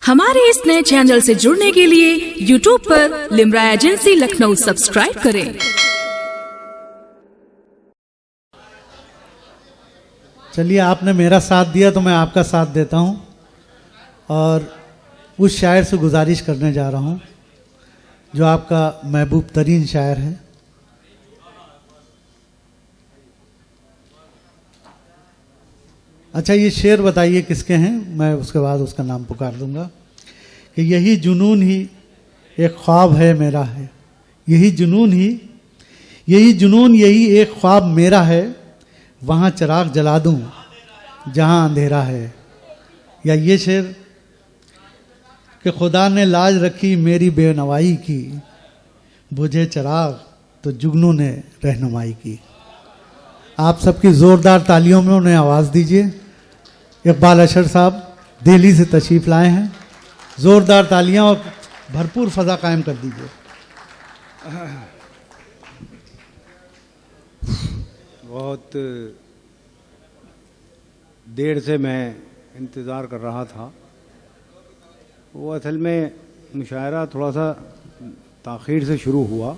हमारे इस नए चैनल से जुड़ने के लिए YouTube पर लिम्रा एजेंसी लखनऊ सब्सक्राइब करें। चलिए, आपने मेरा साथ दिया तो मैं आपका साथ देता हूं और उस शायर से गुजारिश करने जा रहा हूं जो आपका महबूब तरीन शायर है। अच्छा, ये शेर बताइए किसके हैं, मैं उसके बाद उसका नाम पुकार दूंगा कि यही जुनून ही एक ख्वाब है मेरा है, यही जुनून यही एक ख्वाब मेरा है, वहाँ चिराग जला दूं जहाँ अंधेरा है। या ये शेर कि खुदा ने लाज रखी मेरी बेनवाई की, बुझे चिराग तो जुगनू ने रहनुमाई की। आप सबकी जोरदार तालियों में उन्हें आवाज़ दीजिए। इकबाल अशर साहब दिल्ली से तशरीफ लाए हैं, जोरदार तालियां और भरपूर फजा कायम कर दीजिए। बहुत देर से मैं इंतज़ार कर रहा था। वो असल में मुशायरा थोड़ा सा ताख़ीर से शुरू हुआ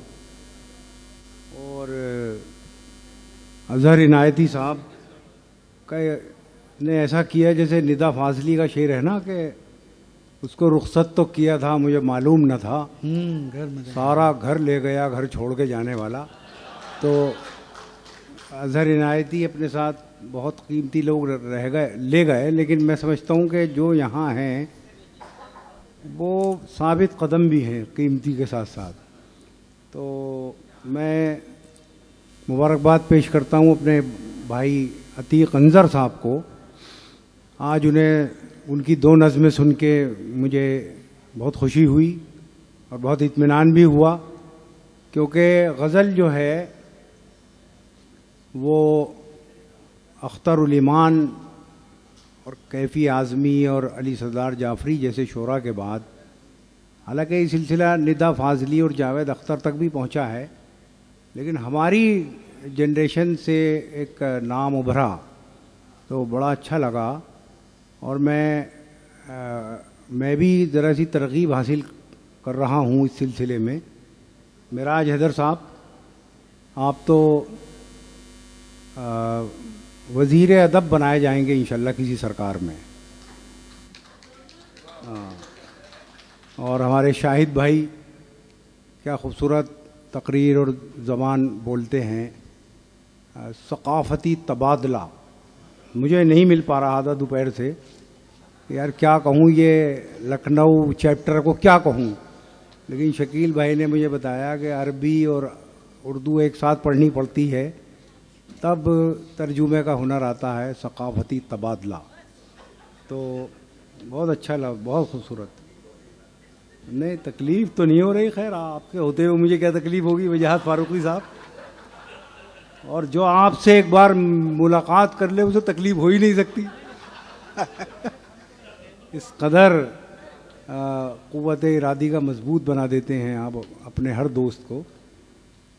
और अज़हर इनायती साहब का ने ऐसा किया जैसे निदा फाजली का शेर है ना कि उसको रुखसत तो किया था मुझे मालूम न था, घर में सारा घर ले गया घर छोड़ के जाने वाला। तो अज़हर इनायती अपने साथ बहुत कीमती लोग ले गए, लेकिन मैं समझता हूँ कि जो यहाँ हैं वो साबित कदम भी हैं कीमती के साथ साथ। तो मैं मुबारकबाद पेश करता हूँ अपने भाई अतीक अंज़र साहब को। आज उन्हें उनकी दो नज़में सुन के मुझे बहुत खुशी हुई और बहुत इत्मीनान भी हुआ, क्योंकि गज़ल जो है वो अख्तर उल ईमान और कैफ़ी आज़मी और अली सरदार जाफ़री जैसे शोरा के बाद, हालांकि ये सिलसिला निदा फाजली और जावेद अख्तर तक भी पहुंचा है, लेकिन हमारी जनरेशन से एक नाम उभरा तो बड़ा अच्छा लगा। और मैं भी ज़रा सी तरग़ीब हासिल कर रहा हूँ इस सिलसिले में। मिराज हैदर साहब, आप तो वज़ीर अदब बनाए जाएंगे इंशाल्लाह किसी सरकार में। और हमारे शाहिद भाई क्या खूबसूरत तकरीर और ज़बान बोलते हैं। सक़ाफ़ती तबादला मुझे नहीं मिल पा रहा था दोपहर से, यार क्या कहूँ, ये लखनऊ चैप्टर को क्या कहूँ, लेकिन शकील भाई ने मुझे बताया कि अरबी और उर्दू एक साथ पढ़नी पड़ती है तब तर्जुमे का हुनर आता है। सक़ाफ़ती तबादला तो बहुत अच्छा लगा, बहुत खूबसूरत। नहीं, तकलीफ़ तो नहीं हो रही, खैर आपके होते हुए मुझे क्या तकलीफ़ होगी वजाहत फारूकी साहब। और जो आपसे एक बार मुलाकात कर ले उसे तकलीफ़ हो ही नहीं सकती। इस कदर क़ुव्वत इरादी का मजबूत बना देते हैं आप अपने हर दोस्त को।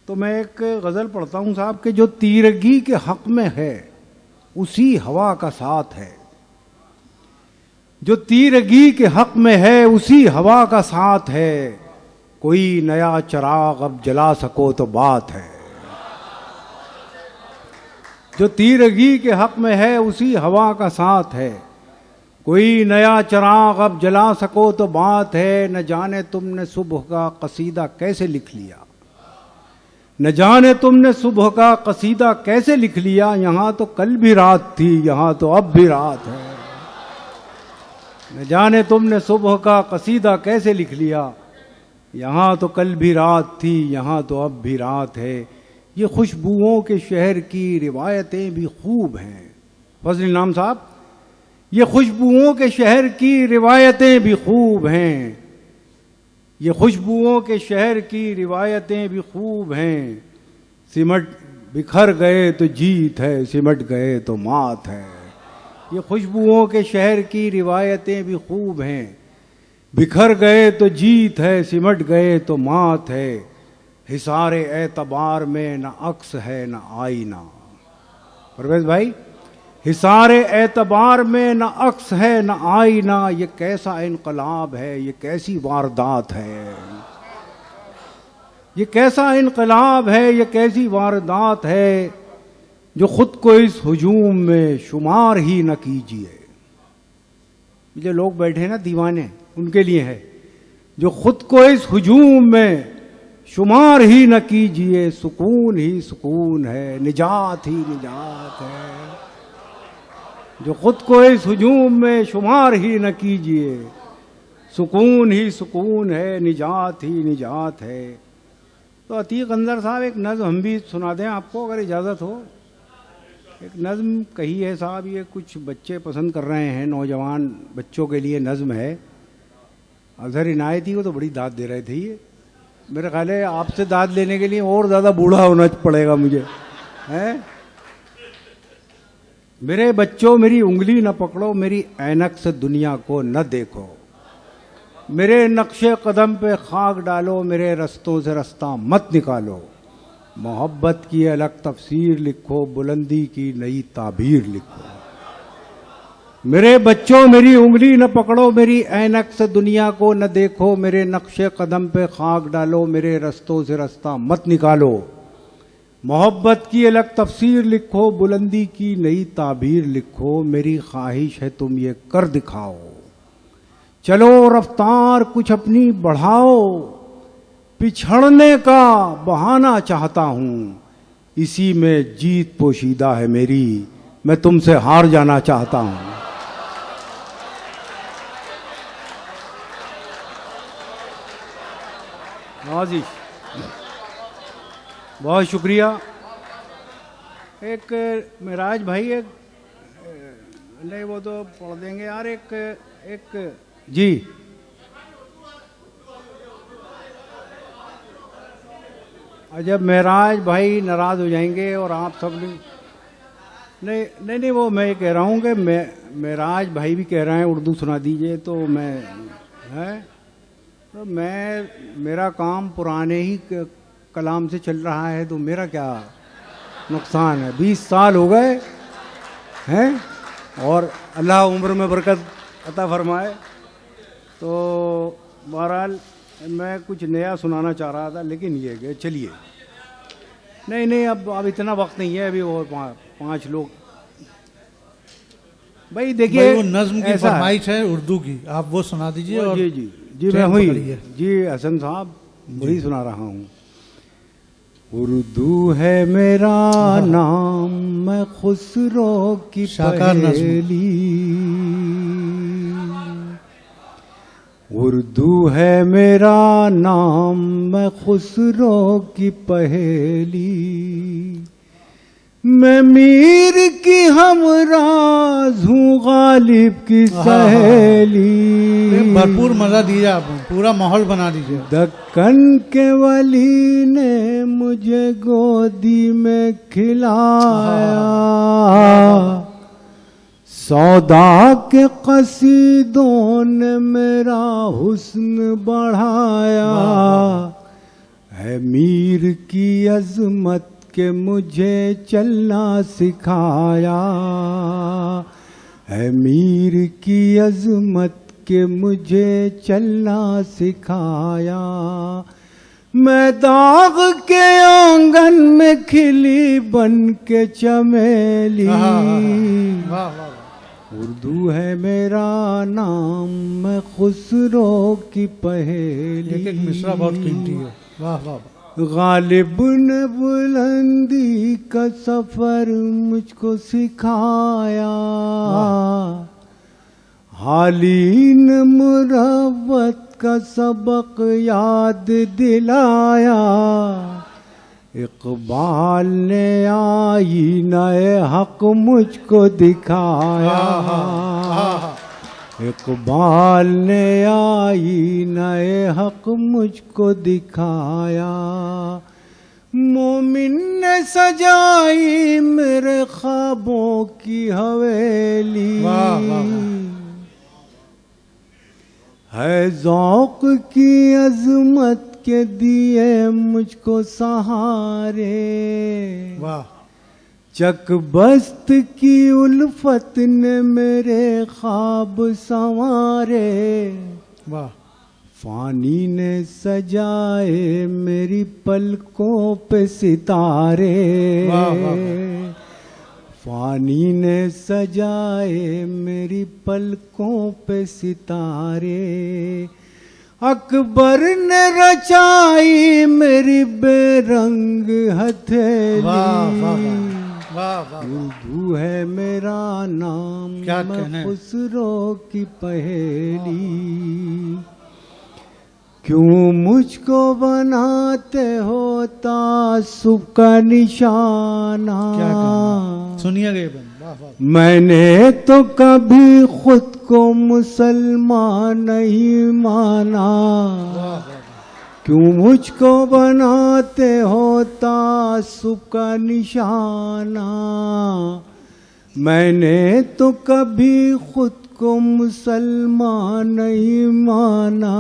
तो मैं एक गज़ल पढ़ता हूँ साहब कि जो तीरगी के हक़ में है उसी हवा का साथ है, जो तीरगी के हक़ में है उसी हवा का साथ है, कोई नया चिराग अब जला सको तो बात है। जो तीरगी के हक़ में है उसी हवा का साथ है, कोई नया चिराग अब जला सको तो बात है। न जाने तुमने सुबह का कसीदा कैसे लिख लिया, न जाने तुमने सुबह का कसीदा कैसे लिख लिया, यहाँ तो कल भी रात थी यहाँ तो अब भी रात है। न जाने तुमने सुबह का कसीदा कैसे लिख लिया, यहाँ तो कल भी रात थी यहाँ तो अब भी रात है। ये खुशबुओं के शहर की रिवायतें भी खूब हैं। फजल नाम साहब, ये खुशबुओं के शहर की रिवायतें भी खूब हैं, ये खुशबुओं के शहर की रिवायतें भी खूब हैं। सिमट बिखर गए तो जीत है, सिमट गए तो मात है। ये खुशबुओं के शहर की रिवायतें भी खूब हैं, बिखर गए तो जीत है, सिमट गए तो मात है। हिसारे एतबार में न अक्स है न आईना। परवेज भाई, हिसारे एतबार में न अक्स है न आईना, ये कैसा इनकलाब है, ये कैसी वारदात है। ये कैसा इनकलाब है, ये कैसी वारदात है, जो खुद को इस हुजूम में शुमार ही न कीजिए। जो लोग बैठे ना दीवाने, उनके लिए है, जो खुद को इस हुजूम में शुमार ही न कीजिए, सुकून ही सुकून है, निजात ही निजात है। जो खुद को इस हुजूम में शुमार ही न कीजिए, सुकून ही सुकून है, निजात ही निजात है। तो अतीक अंदर साहब एक नज़्म हम भी सुना दें आपको, अगर इजाज़त हो। एक नज़्म कही है साहब, ये कुछ बच्चे पसंद कर रहे हैं, नौजवान बच्चों के लिए नज़्म है। अजहर इनायती को तो बड़ी दाद दे रहे थे ये। मेरा ख्याल है आपसे दाद लेने के लिए और ज़्यादा बूढ़ा होना पड़ेगा मुझे, हैं? मेरे बच्चों मेरी उंगली न पकड़ो, मेरी ऐनक से दुनिया को न देखो, मेरे नक्शे कदम पे खाक डालो, मेरे रस्तों से रास्ता मत निकालो। मोहब्बत की अलग तफसीर लिखो, बुलंदी की नई ताबीर लिखो। मेरे बच्चों मेरी उंगली न पकड़ो, मेरी ऐनक से दुनिया को न देखो, मेरे नक्शे कदम पे खाक डालो, मेरे रस्तों से रास्ता मत निकालो। मोहब्बत की अलग तफसीर लिखो, बुलंदी की नई ताबीर लिखो, मेरी ख्वाहिश है तुम ये कर दिखाओ। चलो रफ्तार कुछ अपनी बढ़ाओ, पिछड़ने का बहाना चाहता हूँ, इसी में जीत पोशीदा है मेरी, मैं तुमसे हार जाना चाहता हूँ। नवाजिश, बहुत शुक्रिया। एक मेराज भाई, एक नहीं वो तो पढ़ देंगे यार, एक जी जब मेराज भाई नाराज हो जाएंगे और आप सब नहीं वो मैं कह रहा हूँ कि मेराज भाई भी कह रहे हैं उर्दू सुना दीजिए, तो मैं है तो मेरा काम पुराने ही कलाम से चल रहा है, तो मेरा क्या नुकसान है। 20 साल हो गए हैं, और अल्लाह उम्र में बरकत अता फरमाए। तो बहरहाल मैं कुछ नया सुनाना चाह रहा था, लेकिन ये गए चलिए। नहीं अब इतना वक्त नहीं है, अभी और 5 लोग। भाई देखिए वो नज्म की फरमाइश है उर्दू की, आप वो सुना दीजिए। और जी मैं हुई जी हसन साहब वही सुना रहा हूँ। उर्दू है मेरा नाम, मैं खुसरो की पहेली। उर्दू है मेरा नाम, मैं खुसरो की पहेली। मैं मीर की हमराज हूँ, गालिब की सहेली। भरपूर मजा दीजिए, आप पूरा माहौल बना दीजिए। दक्कन के वली ने मुझे गोदी में खिलाया, सौदा के कसीदों ने मेरा हुस्न बढ़ाया। है मीर की अजमत के मुझे चलना सिखाया, है मीर की अजमत के मुझे चलना सिखाया। मैं दाग के आंगन में खिली बन के चमेली। उर्दू है मेरा नाम, मैं खुसरो की पहेली। एक मिसरा बहुत कीमती है। वाह वाह। गालिब ने बुलंदी का सफर मुझको सिखाया, हाली ने मुरव्वत का सबक याद दिलाया। इकबाल ने आईना-ए हक मुझको दिखाया, इकबाल ने आईना-ए हक मुझको दिखाया। मोमिन ने सजाई मेरे ख्वाबों की हवेली। है ज़ौक़ की अज़मत के दिए मुझको सहारे। वाह। चकबस्त की उल्फत ने मेरे ख्वाब संवारे, वाह फानी ने सजाए मेरी पलकों पे सितारे, वाह, वाह, वाह। फानी ने सजाए मेरी पलकों पे सितारे, अकबर ने रचाई मेरी बेरंग हथेली, वाह वाह वाह वाह। उर्दू है मेरा नाम, क्या मैं कहने। खुसरो की पहेली, क्यों मुझको बनाते हो तासुब का निशाना, क्या कहना। सुनिएगा ये बंद, वाह वाह। मैंने तो कभी खुद को मुसलमान नहीं माना, वाह वाह। क्यों मुझको बनाते हो तासुब का निशाना, मैंने तो कभी खुद को मुसलमान नहीं माना,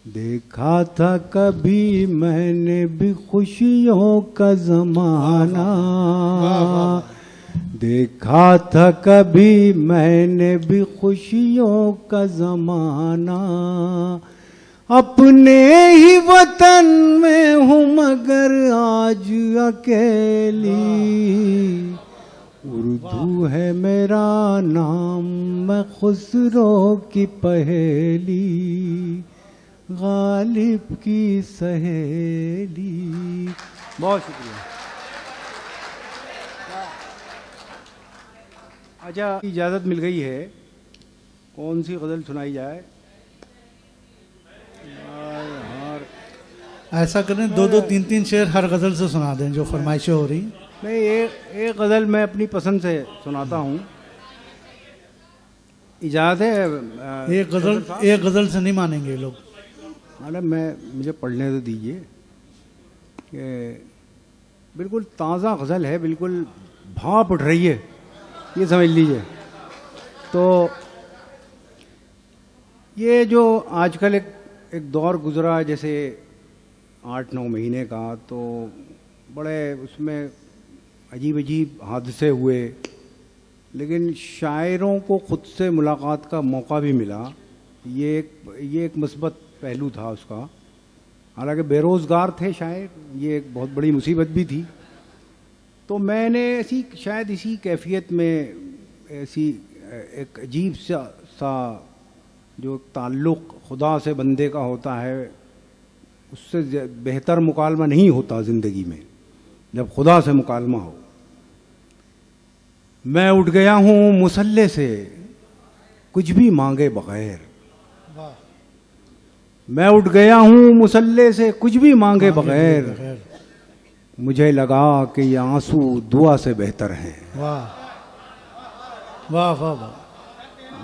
देखा था कभी मैंने भी खुशियों का जमाना, देखा था कभी मैंने भी खुशियों का जमाना, अपने ही वतन में हूँ मगर आज अकेली, उर्दू है मेरा नाम, मैं खुसरो की पहेली, गालिब की सहेली। बहुत शुक्रिया। अच्छा, इजाज़त मिल गई है, कौन सी गज़ल सुनाई जाए? ऐसा करें, दो दो तीन तीन शेर हर गजल से सुना दें जो फरमाइशें हो रही। नहीं, एक गज़ल मैं अपनी पसंद से सुनाता हूँ, इजाज़त है? एक गजल से नहीं मानेंगे ये लोग। मैडम मुझे पढ़ने तो दीजिए कि बिल्कुल ताज़ा गज़ल है, बिल्कुल भाप उठ रही है, ये समझ लीजिए। तो ये जो आजकल एक दौर गुजरा, जैसे 8-9 महीने का, तो बड़े उसमें अजीब अजीब हादसे हुए, लेकिन शायरों को ख़ुद से मुलाकात का मौका भी मिला, ये एक मुस्बत पहलू था उसका। हालांकि बेरोज़गार थे शायर, ये एक बहुत बड़ी मुसीबत भी थी। तो मैंने शायद इसी कैफियत में ऐसी एक अजीब सा जो ताल्लुक़ खुदा से बंदे का होता है, उससे बेहतर मुकालमा नहीं होता ज़िंदगी में जब खुदा से मुकालमा हो। मैं उठ गया हूँ मुसल्ले से कुछ भी मांगे बगैर, मैं उठ गया हूँ मुसल्ले से कुछ भी मांगे बगैर, मुझे लगा कि ये आंसू दुआ से बेहतर हैं। वाह वाह वाह वाह।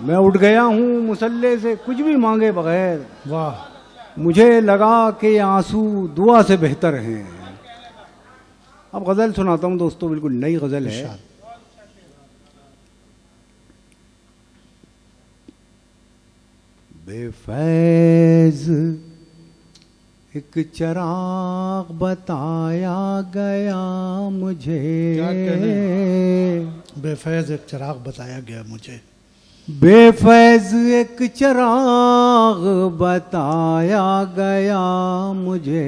मैं उठ गया हूँ मुसल्ले से कुछ भी मांगे बगैर, वाह, मुझे लगा कि आंसू दुआ से बेहतर हैं। अब गज़ल सुनाता हूँ दोस्तों, बिल्कुल नई गज़ल है। बेफैज़ एक चिराग बताया गया मुझे, क्या कहने। बेफैज़ एक चिराग बताया गया मुझे, बेफैज़ एक चिराग बताया गया मुझे,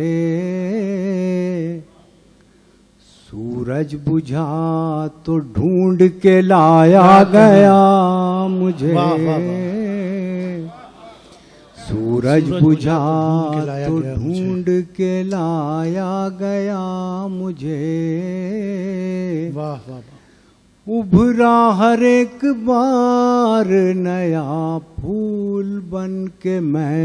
सूरज बुझा तो ढूंढ के लाया गया मुझे, वाह, वाह, वाह। सूरज बुझा तो ढूंढ के लाया गया मुझे, वाह वाह वाह। उभरा हर एक बार नया फूल बन के मैं,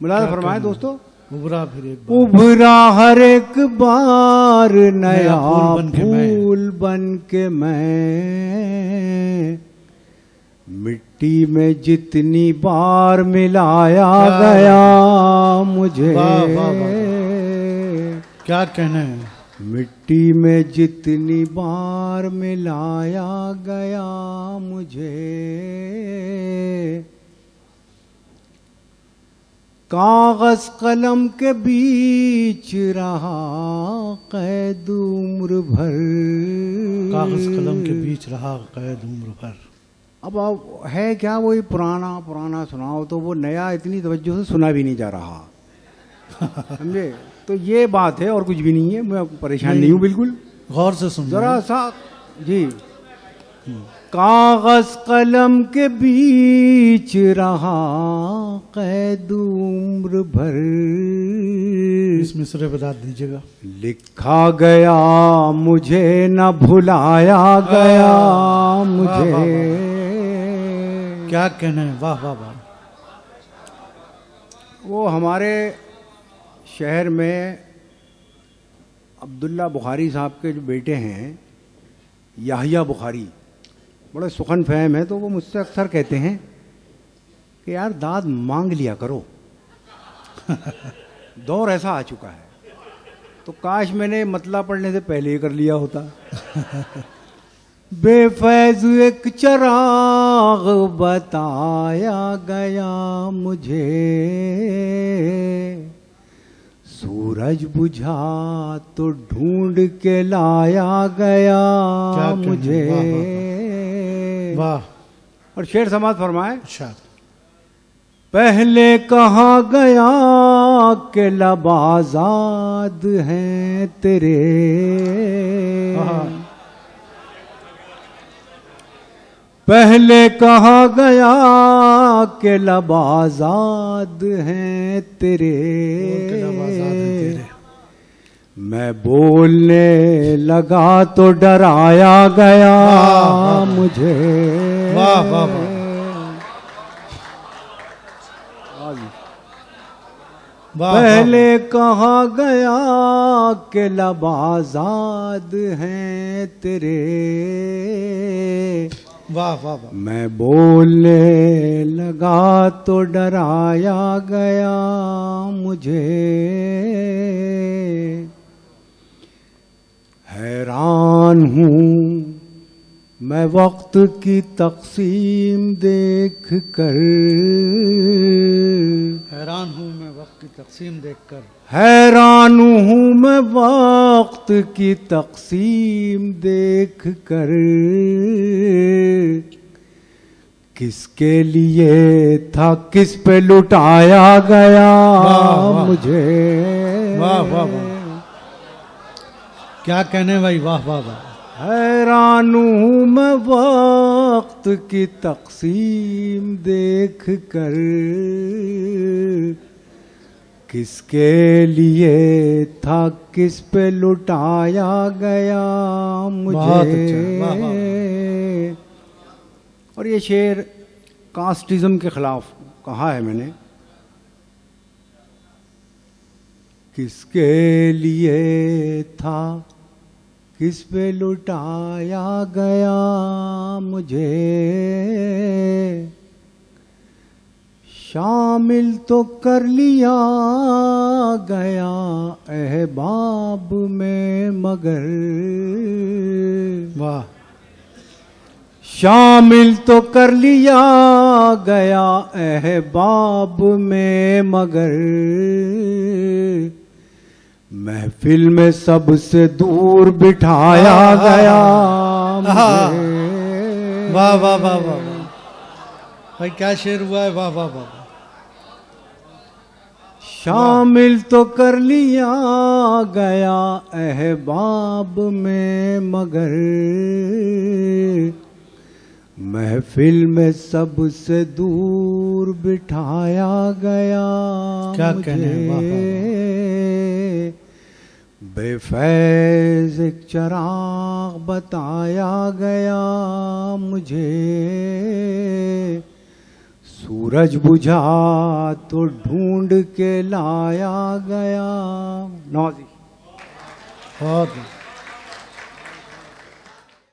मुलाज़ा फरमाए दोस्तों, उभरा फिर एक बार, उभरा हर एक बार नया फूल बन के मैं, मिट्टी में जितनी बार मिलाया गया मुझे, वाह वाह वाह। क्या कहना है। मिट्टी में जितनी बार मिलाया गया मुझे, कागज कलम के बीच रहा कैद उम्र भर। कागज कलम के बीच रहा कैद उम्र भर। अब है क्या, वही पुराना पुराना सुनाओ तो वो नया इतनी तवज्जो से सुना भी नहीं जा रहा। समझे? तो ये बात है और कुछ भी नहीं है। मैं परेशान नहीं हूँ बिल्कुल, गौर से सुन जरा सा जी। कागज कलम के बीच रहा कैद उम्र भर। इस मिसरे बता दीजिएगा। लिखा गया मुझे न भुलाया गया मुझे। क्या कहना है, वाह वाह वाह। वो हमारे शहर में अब्दुल्ला बुखारी साहब के जो बेटे हैं याहिया बुखारी, बड़े सुखन फहम है, तो वो मुझसे अक्सर कहते हैं कि यार दाद मांग लिया करो। दौर ऐसा आ चुका है, तो काश मैंने मतला पढ़ने से पहले ही कर लिया होता। बेफैज एक चिराग बताया गया मुझे, सूरज बुझा तो ढूंढ के लाया गया मुझे। वाह। और शेर समाज फरमाए, अच्छा। पहले कहा गया कि लब आजाद हैं तेरे, पहले कहा गया कि लब आजाद हैं तेरे। मैं बोलने लगा तो डराया गया मुझे। वाह वाह वाह। पहले कहा गया कि लब आजाद हैं तेरे, वाह वाह वाह। मैं बोलने लगा तो डराया गया मुझे। हैरान हूँ मैं वक्त की तकसीम देख कर, हैरान हूँ मैं वक्त की तकसीम देखकर, हैरान हूँ मैं वक्त की तकसीम देख कर। किसके लिए था किस पे लुटाया गया मुझे। वाह वाह वाह। क्या कहने भाई, वाह वाह वाह। हैरान हूँ मैं वक्त की तकसीम देख कर, किसके लिए था किस पे लुटाया गया मुझे। बहुत अच्छा, वाह वाह। और ये शेर कास्टिज्म के खिलाफ कहा है मैंने। किसके लिए था किस पे लुटाया गया मुझे, शामिल तो कर लिया गया अहबाब में मगर। वाह। शामिल तो कर लिया गया अहबाब में मगर, महफिल में सबसे दूर बिठाया गया मुझे। वाह वाह वाह वाह भाई, क्या शेर हुआ है, वाह वाह वाह। शामिल तो कर लिया गया अहबाब में मगर, महफिल में सबसे दूर बिठाया गया क्या मुझे। कहने, वाह वाह। बेफैज एक चिराग बताया गया मुझे, सूरज बुझा तो ढूंढ के लाया गया। नौजी बहुत